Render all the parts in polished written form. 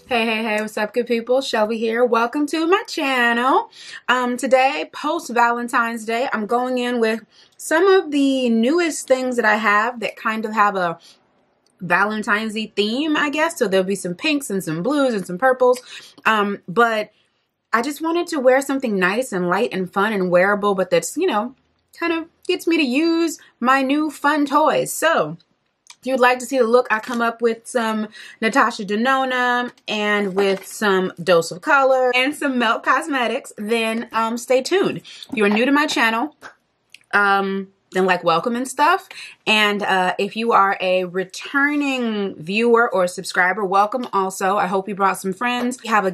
Hey, what's up, good people? Shelby here. Welcome to my channel. Today, post Valentine's Day, I'm going in with some of the newest things that I have that kind of have a Valentine's-y theme, I guess. So there'll be some pinks and some blues and some purples. But I just wanted to wear something nice and light and fun and wearable, but that's, kind of gets me to use my new fun toys. So if you'd like to see the look, I come up with some Natasha Denona and with some Dose of Color and some Melt Cosmetics, then stay tuned. If you're new to my channel, then welcome and stuff. And if you are a returning viewer or subscriber, welcome also. I hope you brought some friends. We have a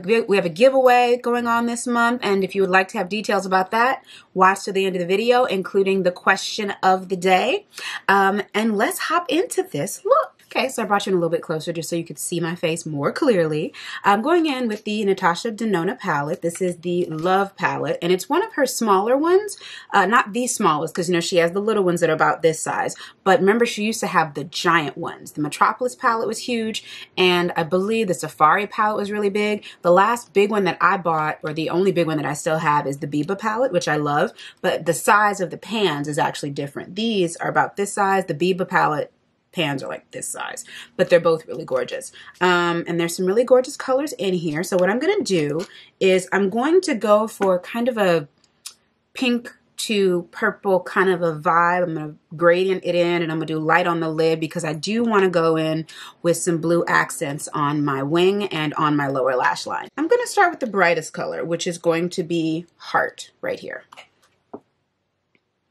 giveaway going on this month, and if you would like to have details about that, watch to the end of the video, including the question of the day. And let's hop into this look. Okay, so I brought you in a little bit closer just so you could see my face more clearly. I'm going in with the Natasha Denona palette. This is the Love palette, and it's one of her smaller ones. Not the smallest, because, she has the little ones that are about this size. But remember, she used to have the giant ones. The Metropolis palette was huge, and I believe the Safari palette was really big. The last big one that I bought, or the only big one that I still have, is the Biba palette, which I love. But the size of the pans is actually different. These are about this size. The Biba palette pans are like this size, but they're both really gorgeous. And there's some really gorgeous colors in here. So what I'm going to do is I'm going to go for kind of a pink to purple kind of a vibe. I'm going to gradient it in, and I'm going to do light on the lid because I do want to go in with some blue accents on my wing and on my lower lash line. I'm going to start with the brightest color, which is going to be Heart right here. I'm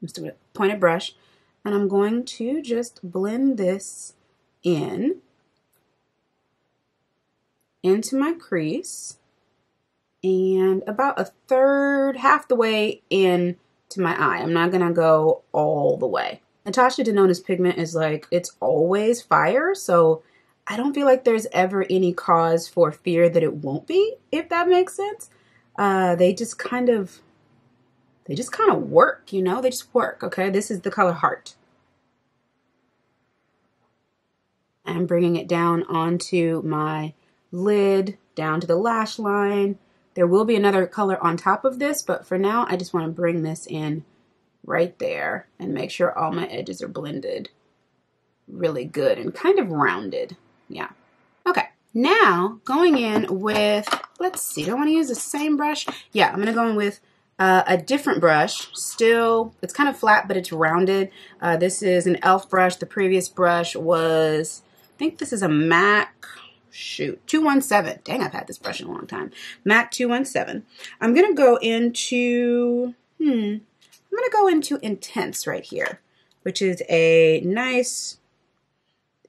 just going to pointed brush. And I'm going to just blend this into my crease and about a third, half the way into my eye. I'm not going to go all the way. Natasha Denona's pigment is it's always fire, so I don't feel like there's ever any cause for fear that it won't be, if that makes sense. They just kind of work, they just work, okay? This is the color Heart. I'm bringing it down onto my lid, down to the lash line. There will be another color on top of this, but for now, I just want to bring this in right there and make sure all my edges are blended really good and kind of rounded. Yeah. Okay. Now, going in with, let's see, do I want to use the same brush? Yeah, I'm going to go in with a different brush. Still, it's kind of flat, but it's rounded. This is an e.l.f. brush. The previous brush was, I think this is a MAC, 217. Dang, I've had this brush in a long time. MAC 217. I'm going to go into, Intense right here, which is a nice,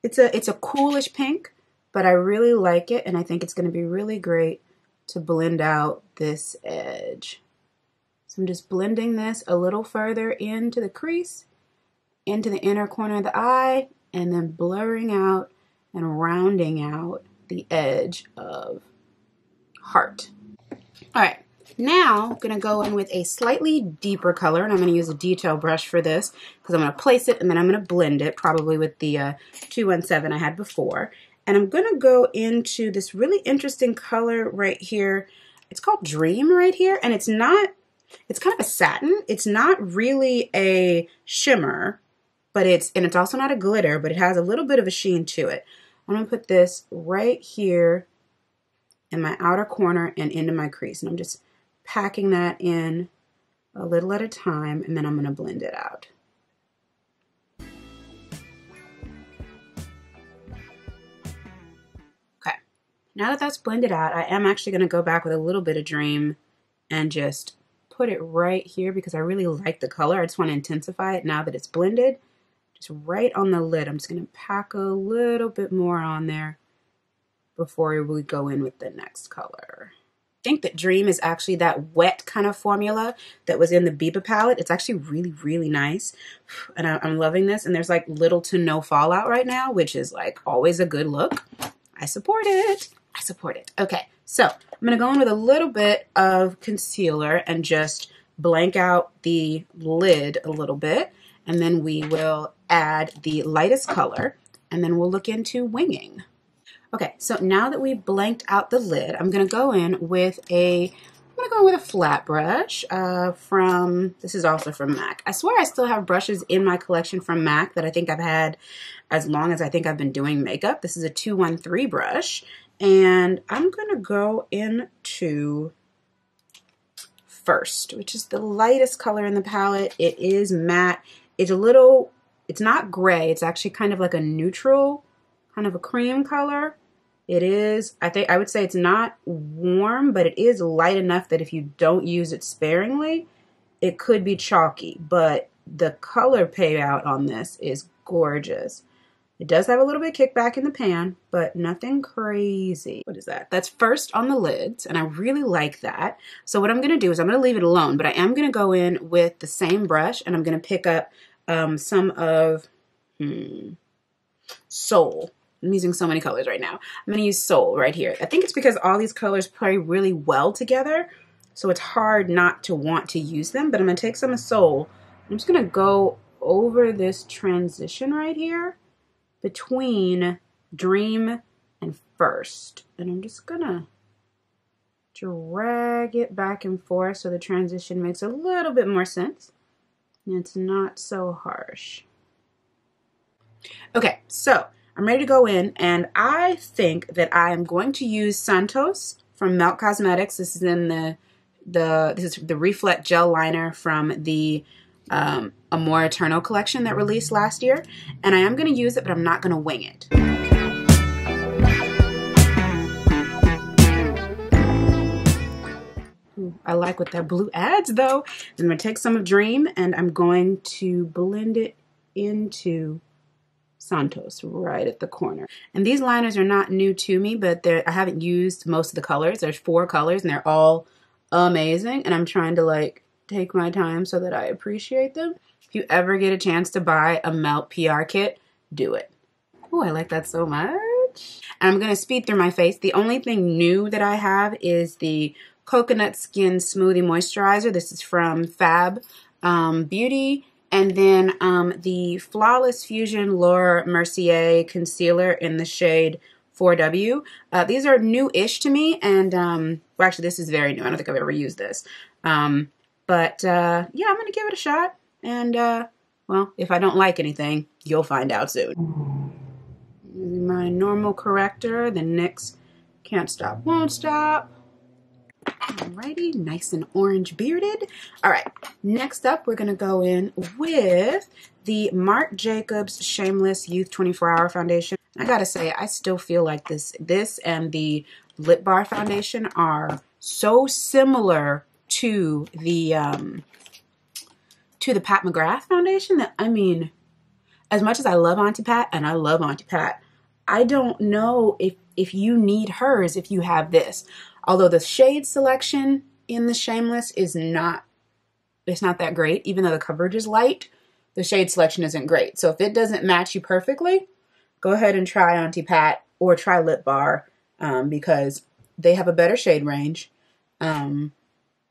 it's a coolish pink, but I really like it, and I think it's going to be really great to blend out this edge. So I'm just blending this a little further into the crease, into the inner corner of the eye, and then blurring out and rounding out the edge of Heart. All right, now I'm going to go in with a slightly deeper color, and I'm going to use a detail brush for this because I'm going to place it and then I'm going to blend it, probably with the 217 I had before. And I'm going to go into this really interesting color right here. It's called Dream right here, and it's kind of a satin. It's not really a shimmer, but it's also not a glitter, but it has a little bit of a sheen to it. I'm going to put this right here in my outer corner and into my crease. And I'm just packing that in a little at a time, and then I'm going to blend it out. Okay, now that that's blended out, I am actually going to go back with a little bit of Dream and just put it right here because I really like the color. I just want to intensify it now that it's blended. Just right on the lid. I'm just going to pack a little bit more on there before we go in with the next color. I think that Dream is actually that wet kind of formula that was in the Biba palette. It's actually really, really nice. And I'm loving this. And there's little to no fallout right now, which is always a good look. I support it. I support it. Okay, so I'm going to go in with a little bit of concealer and just blank out the lid a little bit. And then we will add the lightest color, and then we'll look into winging. Okay, so now that we've blanked out the lid, I'm gonna go in with a flat brush from, this is also from MAC. I swear I still have brushes in my collection from MAC that I think I've had as long as I think I've been doing makeup. This is a 213 brush, and I'm gonna go into First, which is the lightest color in the palette. It is matte. It's a little, it's not gray. It's actually kind of like a neutral, kind of a cream color. It is, I would say it's not warm, but it is light enough that if you don't use it sparingly, it could be chalky. But the color payout on this is gorgeous. It does have a little bit of kickback in the pan, but nothing crazy. What is that? That's First on the lids, and I really like that. So what I'm gonna do is I'm gonna leave it alone, but I am gonna go in with the same brush, and I'm gonna pick up some of Soul. I'm using so many colors right now. I'm gonna use Soul right here. I think it's because all these colors play really well together, so it's hard not to want to use them, but I'm gonna take some of Soul. I'm just gonna go over this transition right here between Dream and First. And I'm just gonna drag it back and forth so the transition makes a little bit more sense. And it's not so harsh. Okay, so I'm ready to go in, and I think that I am going to use Santos from Melt Cosmetics. This is in this is the Reflect Gel Liner from the Amore Eternal collection that released last year, and I am going to use it, but I'm not going to wing it. Ooh, I like what that blue adds though. I'm going to take some of Dream and I'm going to blend it into Santos right at the corner. And these liners are not new to me, but I haven't used most of the colors. There's 4 colors and they're all amazing, and I'm trying to like take my time so that I appreciate them. If you ever get a chance to buy a Melt PR kit, do it. Oh, I like that so much. And I'm gonna speed through my face. The only thing new that I have is the Coconut Skin Smoothie Moisturizer. This is from Fab Beauty. And then the Flawless Fusion Laura Mercier Concealer in the shade 4W. These are new-ish to me, and well, actually this is very new. I don't think I've ever used this. But yeah, I'm gonna give it a shot, and well, if I don't like anything, you'll find out soon. My normal corrector, the NYX Can't Stop, Won't Stop. Alrighty, nice and orange bearded. Alright, next up we're gonna go in with the Marc Jacobs Shameless Youth 24-Hour Foundation. I gotta say, I still feel like this and the Lip Bar foundation are so similar to the Pat McGrath foundation that, I mean, as much as I love Auntie Pat, and I love Auntie Pat, I don't know if you need hers if you have this. Although the shade selection in the Shameless is not, it's not that great. Even though the coverage is light, the shade selection isn't great. So if it doesn't match you perfectly, go ahead and try Auntie Pat or try Lip Bar because they have a better shade range. And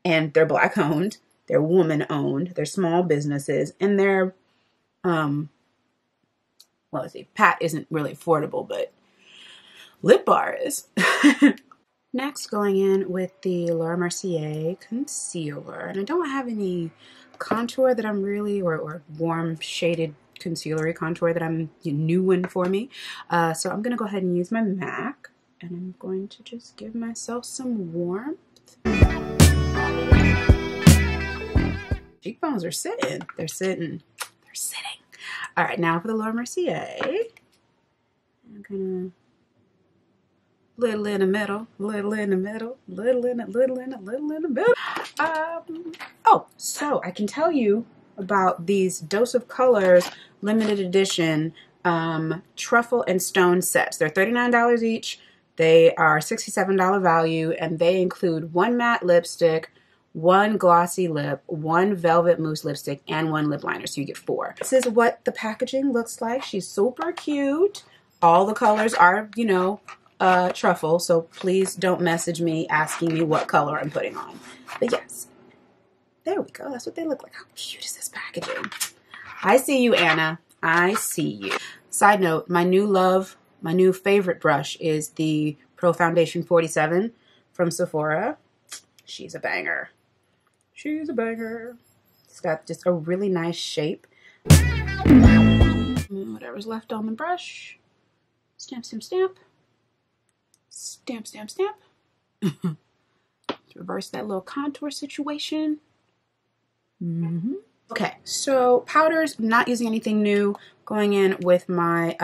they're Black owned, they're woman owned, they're small businesses, and they're, well, let's see, Pat isn't really affordable, but Lip Bar is. Next, going in with the Laura Mercier Concealer. And I don't have any contour that I'm really, or warm shaded concealery contour that I'm new one for me. So I'm going to go ahead and use my MAC. And I'm going to just give myself some warmth. Cheekbones are sitting. They're sitting. They're sitting. All right, now for the Laura Mercier. I'm going to little in the middle, little in the middle, little in the middle. Oh, so I can tell you about these Dose of Colors limited edition truffle and stone sets. They're $39 each. They are $67 value, and they include 1 matte lipstick, 1 glossy lip, 1 velvet mousse lipstick, and 1 lip liner. So you get 4. This is what the packaging looks like. She's super cute. All the colors are, you know, truffle, so please don't message me asking me what color I'm putting on. But yes, there we go. That's what they look like. How cute is this packaging? I see you, Anna. I see you. Side note, my new love my new favorite brush is the Pro Foundation 47 from Sephora. She's a banger. She's a banger. It's got just a really nice shape. Whatever's left on the brush. Stamp, stamp, stamp. Stamp, stamp, stamp. Reverse that little contour situation. Okay, so powders, I'm not using anything new. Going in with my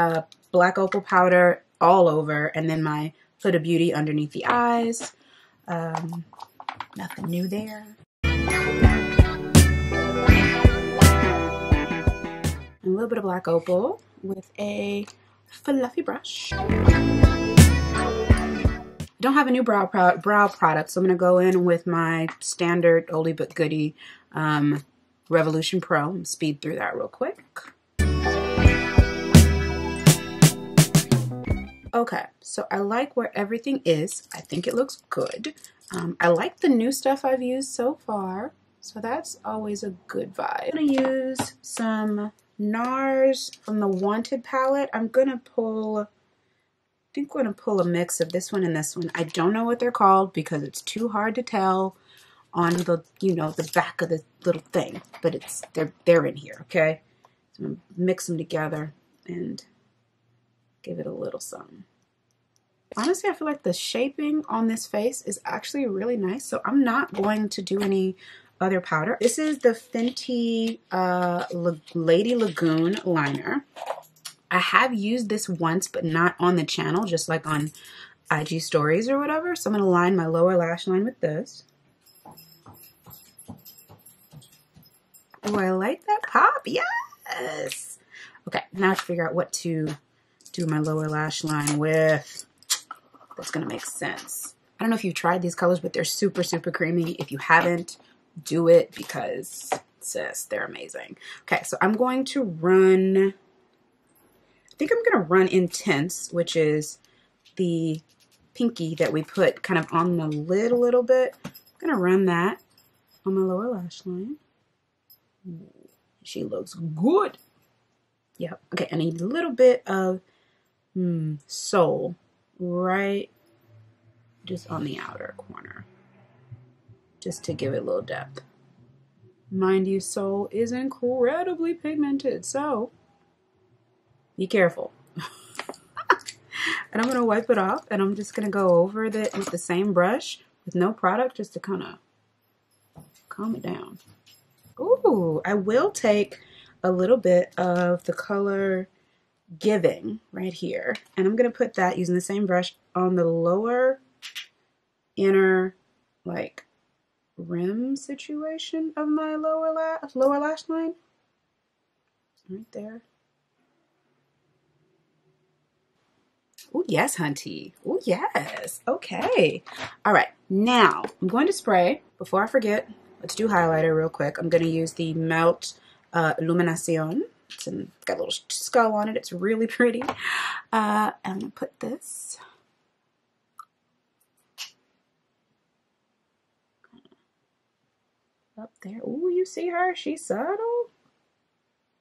black opal powder all over, and then my Huda Beauty underneath the eyes. Nothing new there. A little bit of black opal with a fluffy brush. I don't have a new brow product, so I'm going to go in with my standard oldie but goodie Revolution Pro. Speed through that real quick. Okay, so I like where everything is. I think it looks good. I like the new stuff I've used so far, so that's always a good vibe. I'm going to use some NARS from the Wanted palette. I'm going to pull... I think we're going to pull a mix of this one and this one. I don't know what they're called because it's too hard to tell on the, you know, the back of the little thing. But it's they're in here, okay? So I'm going to mix them together and give it a little something. Honestly, I feel like the shaping on this face is actually really nice. So I'm not going to do any other powder. This is the Fenty Lady Lagoon liner. I have used this once, but not on the channel, just like on IG stories or whatever. So I'm going to line my lower lash line with this. Oh, I like that pop. Yes. Okay, now I have to figure out what to do my lower lash line with. That's going to make sense. I don't know if you've tried these colors, but they're super, super creamy. If you haven't, do it because, sis, they're amazing. Okay, so I'm going to run... I think I'm going to run Intense, which is the pinky that we put kind of on the lid a little bit. I'm going to run that on my lower lash line. She looks good. Yep. Okay, I need a little bit of Soul right just on the outer corner, just to give it a little depth. Mind you, Soul is incredibly pigmented, so be careful. And I'm going to wipe it off, and I'm just going to go over it with the same brush with no product just to kind of calm it down. Ooh, I will take a little bit of the color Giving right here, and I'm going to put that using the same brush on the lower inner like rim situation of my lower lash line. Right there. Oh, yes, hunty. Oh, yes. Okay. All right. Now, I'm going to spray. Before I forget, let's do highlighter real quick. I'm going to use the Melt Illuminacion. It's got a little skull on it. It's really pretty. I'm going to put this up there. Oh, you see her? She's subtle,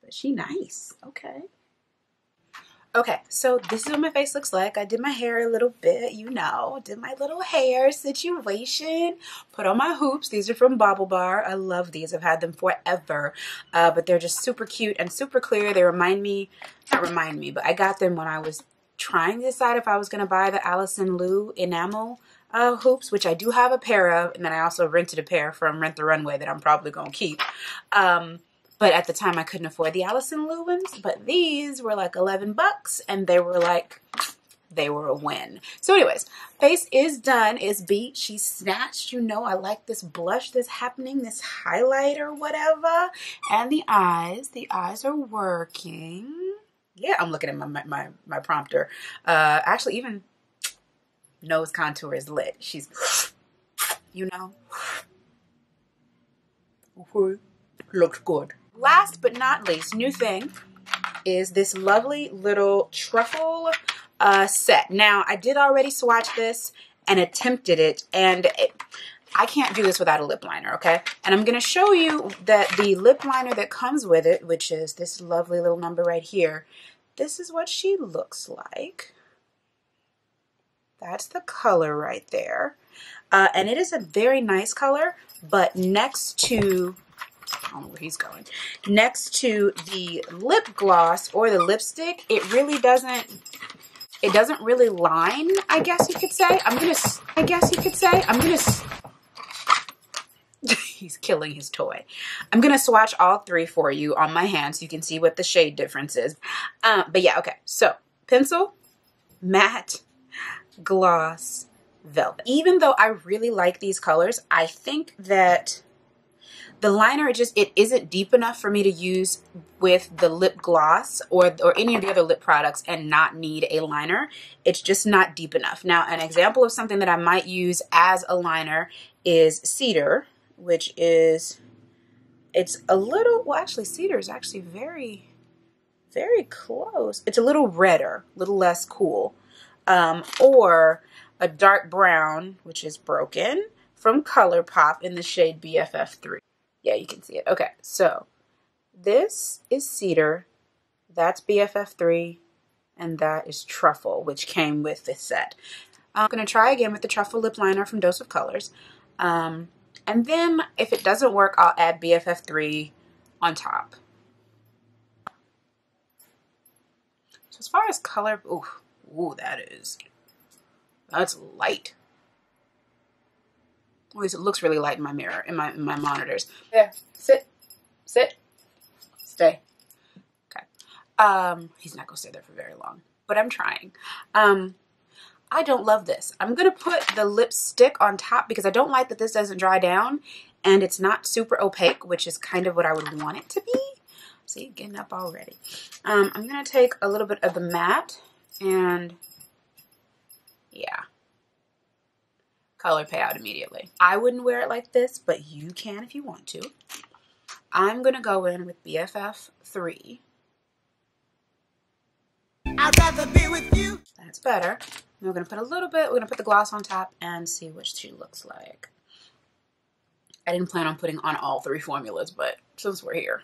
but she nice. Okay. Okay, so this is what my face looks like. I did my hair a little bit, you know, did my little hair situation, put on my hoops. These are from Bobble Bar. I love these. I've had them forever, but they're just super cute and super clear. They remind me, not remind me, but I got them when I was trying to decide if I was going to buy the Allison Lu enamel hoops, which I do have a pair of, and then I also rented a pair from Rent the Runway that I'm probably going to keep. But at the time, I couldn't afford the Allison Lu ones. But these were like 11 bucks, and they were like, they were a win. So anyways, face is done, is beat. She's snatched. You know, I like this blush that's happening, this highlight or whatever. And the eyes are working. Yeah, I'm looking at my prompter. Actually, even nose contour is lit. She's, you know, looks good. Last but not least, new thing is this lovely little truffle set. Now, I did already swatch this and attempted it, and I can't do this without a lip liner, okay? And I'm going to show you that the lip liner that comes with it, which is this lovely little number right here, this is what she looks like. That's the color right there. And it is a very nice color, but next to, I don't know where he's going, next to the lip gloss or the lipstick, it really doesn't, it doesn't really line, I guess you could say. He's killing his toy. I'm gonna swatch all three for you on my hand so you can see what the shade difference is. But yeah, okay, so pencil, matte, gloss, velvet. Even though I really like these colors, I think that the liner, it isn't deep enough for me to use with the lip gloss or any of the other lip products and not need a liner. It's just not deep enough. Now, an example of something that I might use as a liner is Cedar, which is, it's a little, well, actually Cedar is actually very, very close. It's a little redder, a little less cool. Or a dark brown, which is Broken, from ColourPop in the shade BFF3. Yeah, you can see it. Okay, so this is Cedar, that's BFF3, and that is Truffle, which came with this set. I'm going to try again with the Truffle lip liner from Dose of Colors. And then if it doesn't work, I'll add BFF3 on top. So as far as color, ooh, that's light. At least it looks really light in my mirror, in my monitors. Yeah, sit, stay. Okay. He's not gonna stay there for very long, but I'm trying. I don't love this. I'm gonna put the lipstick on top because I don't like that this doesn't dry down and it's not super opaque, which is kind of what I would want it to be. See, getting up already. I'm gonna take a little bit of the matte and yeah, color pay out immediately. I wouldn't wear it like this, but you can if you want to. I'm gonna go in with BFF3. I'd rather be with you. That's better. We're gonna put a little bit, we're gonna put the gloss on top and see what she looks like. I didn't plan on putting on all three formulas, but since we're here.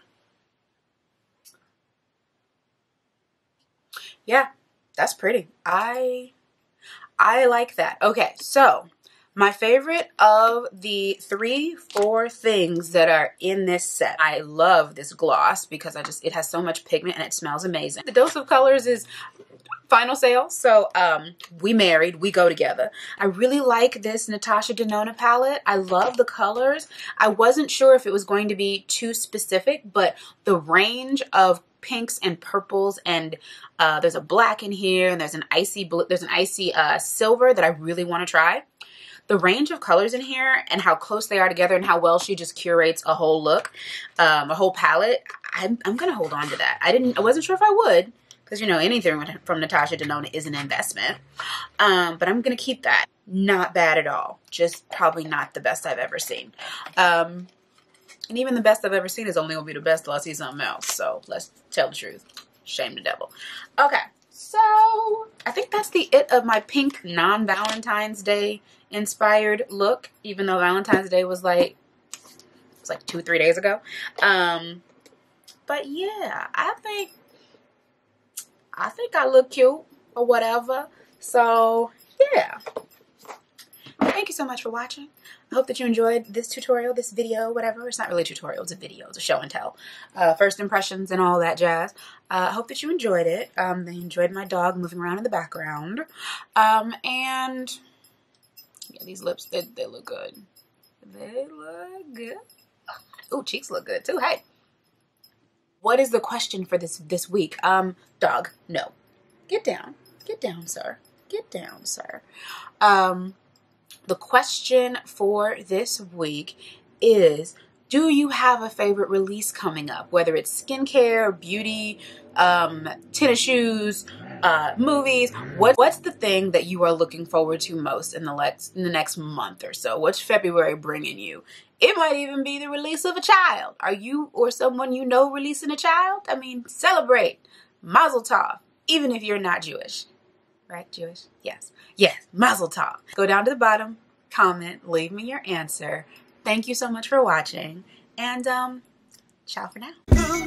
Yeah, that's pretty. I like that. Okay, so my favorite of the 4 things that are in this set. I love this gloss because it has so much pigment and it smells amazing. The Dose of Colors is final sale, so we married, we go together. I really like this Natasha Denona palette. I love the colors. I wasn't sure if it was going to be too specific, but the range of pinks and purples, and there's a black in here, and there's an icy blue, there's an icy silver that I really want to try. The range of colors in here and how close they are together and how well she just curates a whole look, a whole palette, I'm gonna hold on to that. I wasn't sure if I would, because you know anything from Natasha Denona is an investment, but I'm gonna keep that. Not bad at all, just probably not the best I've ever seen. And even the best I've ever seen is only gonna be the best till I see something else. So let's tell the truth. Shame the devil. Okay, so I think that's the it of my pink non-Valentine's Day inspired look, even though Valentine's Day was like, it was like 2-3 days ago. But yeah, I think I look cute or whatever. So yeah. Thank you so much for watching. I hope that you enjoyed this tutorial, this video, whatever. It's not really a tutorial, it's a video, it's a show and tell. First impressions and all that jazz. I hope that you enjoyed it. They enjoyed my dog moving around in the background. And yeah, these lips, they look good. They look good. Oh, cheeks look good too. Hey. What is the question for this week? Dog, no. Get down. Get down, sir. Get down, sir. The question for this week is, do you have a favorite release coming up? Whether it's skincare, beauty, tennis shoes, movies. What's the thing that you are looking forward to most in the next month or so? What's February bringing you? It might even be the release of a child. Are you or someone you know releasing a child? I mean, celebrate. Mazel tov. Even if you're not Jewish. Right? Jewish? Yes. Yes. Mazel tov. Go down to the bottom, comment, leave me your answer. Thank you so much for watching. And ciao for now.